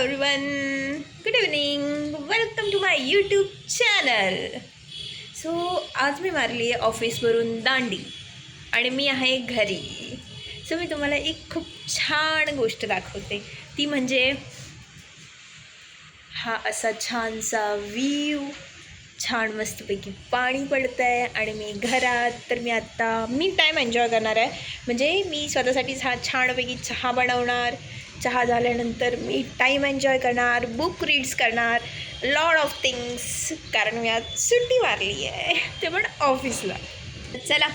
everyone, good evening, welcome to my YouTube channel. So आज मी मारली आहे ऑफिसवरून दांडी आणि मी आहे घरी. सो मी तुम्हाला एक खूप छान गोष्ट दाखवते, ती म्हणजे हा असा छानसा व्ह्यू. छान मस्तपैकी पाणी पडतं आहे आणि मी घरात. तर मी आत्ता टाईम एन्जॉय करणार आहे. म्हणजे मी स्वतःसाठीच हा छानपैकी चहा बनवणार. चहा झाल्यानंतर मी टाईम एन्जॉय करणार, बुक रीड्स करणार, लॉट ऑफ थिंग्स. कारण मी आज सुट्टी मारली आहे, ते पण ऑफिसला. चला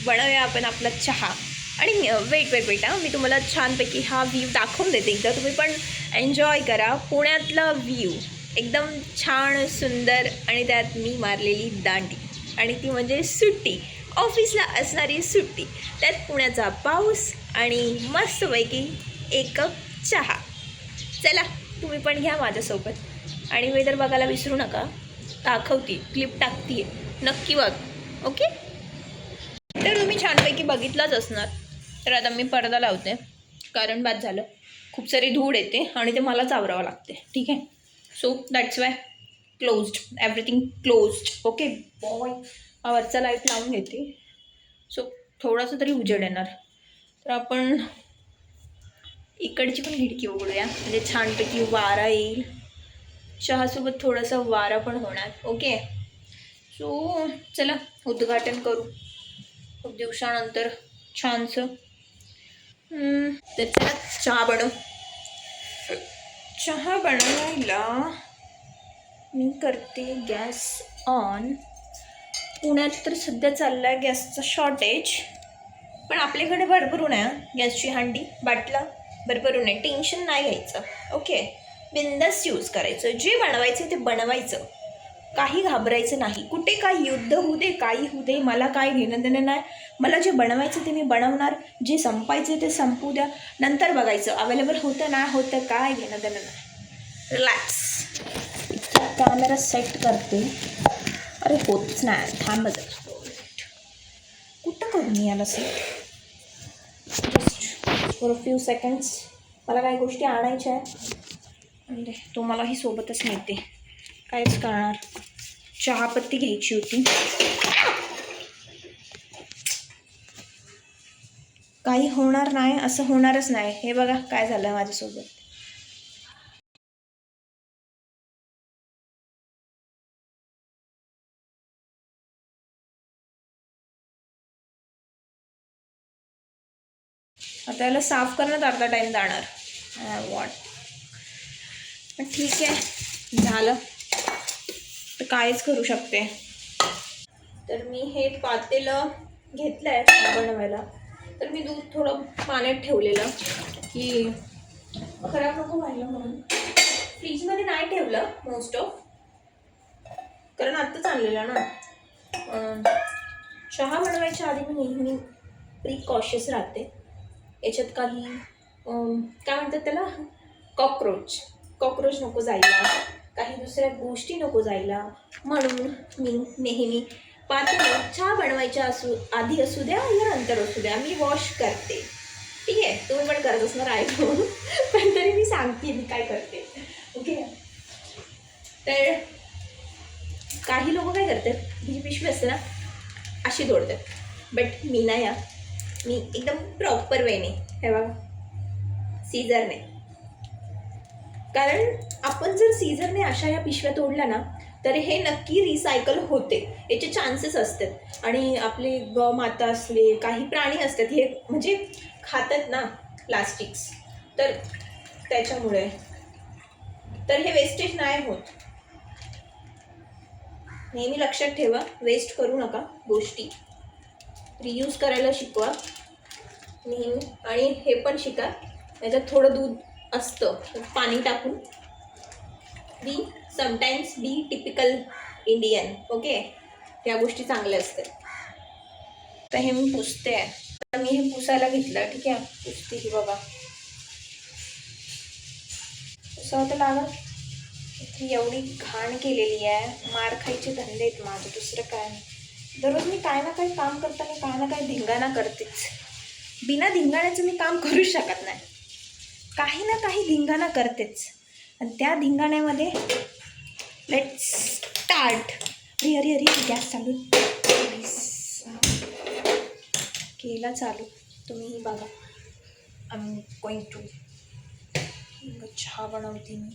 बनवूया आपण आपला चहा. आणि वेट हां, मी तुम्हाला छानपैकी हा व्ह्यू दाखवून देते एकदा. तुम्ही पण एन्जॉय करा. पुण्यातला व्ह्यू एकदम छान सुंदर आणि त्यात मी मारलेली दांडी आणि ती म्हणजे सुट्टी, ऑफिसला असणारी सुट्टी, त्यात पुण्याचा पाऊस आणि मस्तपैकी एक कप चहा. चला तुम्ही पण घ्या माझ्यासोबत आणि वेदर बघायला विसरू नका. दाखवते, क्लिप टाकते, नक्की बघ. ओके, तर तुम्ही छानपैकी बघितलंच असणार. तर आता मी पडदा लावते कारण बाद झालं, खूप सारी धूळ येते आणि ते मलाच आवरावं लागते. ठीक आहे, so that's why closed, everything closed. Okay boy, वरचा लाईट लावून घेते सो थोडासा तरी उजेड येणार. तर आपण इकडची पण खिडकी उघडूया, म्हणजे छानपैकी वारा येईल. चहासोबत थोडासा वारा पण होणार. ओके, सो चला उद्घाटन करू खूप दिवसानंतर छानसं. तर चला चहा बनव. चहा बनवायला मी करते गॅस ऑन. पुण्यात तर सध्या चालला आहे गॅसचं शॉर्टेज, पण आपल्याकडे भरभरून आहे गॅसची हांडी, बाटला भरभरून आहे. टेन्शन नाही घ्यायचं. ओके, बिंदास यूज करायचं. जे बनवायचं ते बनवायचं, काही घाबरायचं नाही. कुठे काही युद्ध होऊ दे, काही होऊ दे, मला काय घेणं देणं नाही. मला जे बनवायचं ते मी बनवणार, जे संपायचं ते संपू द्या, नंतर बघायचं अवेलेबल होतं नाही होतं, काय घेणं देणं नाही. रिलॅक्स. कॅमेरा सेट करते. अरे होतच नाही, थांब जरा. कुठं करू मी याला set? Just for a few seconds. मला काही गोष्टी आणायच्या आहेत म्हणजे तुम्हालाही सोबतच मिळते. कायच करणार, चहापत्ती घ्यायची होती. काही होणार नाही असं होणारच नाही. हे बघा काय झालं माझ्यासोबत. आता याला साफ करण्यात अर्धा टाईम जाणार. वॉट, पण ठीक आहे, झालं तर कायच करू शकते. तर मी हे पातेलं घेतलं आहे बनवायला. तर मी दूध थोडं पाण्यात ठेवलेलं की खराब नको व्हायला म्हणून. फ्रीजमध्ये नाही ठेवलं मोस्ट ऑफ, कारण आत्ताच आणलेलं ना. चहा बनवायच्या आधी मी नेहमी प्रिकॉशियस राहते. याच्यात काही काय म्हणतात त्याला, कॉक्रोच नको जायला, काही दुसऱ्या गोष्टी नको जायला, म्हणून मी नेहमी पातेलं चहा बनवायच्या आधी असू द्या या नंतर असू द्या मी वॉश करते. ठीक आहे, तुम्ही पण करत असणार आहे पण तरी मी सांगते मी काय करते. ओके, तर काही लोक काय करतात, जी पिशवी असते ना अशी तोडतात, बट मी नाही. मी एकदम प्रॉपर वेने, हे बघा, सीझरने. कारण आपण जर सीझरने अशा या पिशव्या तोडल्या ना तर हे नक्की रिसायकल होते, याचे चान्सेस असतात. आणि आपले माता असले, काही प्राणी असतात, हे म्हणजे खातात ना प्लास्टिक्स, तर त्याच्यामुळे तर हे वेस्टेज नाही होत. नेहमी लक्षात ठेवा, वेस्ट करू नका गोष्टी, रियूज करायला शिकवा नेहमी. आणि हे पण शिका, याच्यात थोडं दूध असतं, पाणी टाकून. समटाईम्स बी टिपिकल इंडियन. ओके, या गोष्टी चांगल्या असतात. तर हे मी पुसते आहे. तर मी हे पुसायला घेतलं. ठीक आहे, पुसते ही बघा. पुसावं तर लागत. एवढी घाण केलेली आहे, मार खायचे धंदे आहेत माझं, दुसरं काय नाही. दररोज मी काय ना काही काम करताना काय ना काही धिंगाणा करतेच. बिना धिंगाण्याचं मी काम करू शकत नाही. काही ना काही धिंगाणा करतेच. आणि त्या धिंगाण्यामध्ये लेट्स स्टार्ट. अरे अरे अरे गॅस चालू केला चालू, तुम्हीही बघा. आय एम गोइंग टू चहा बनवते मी.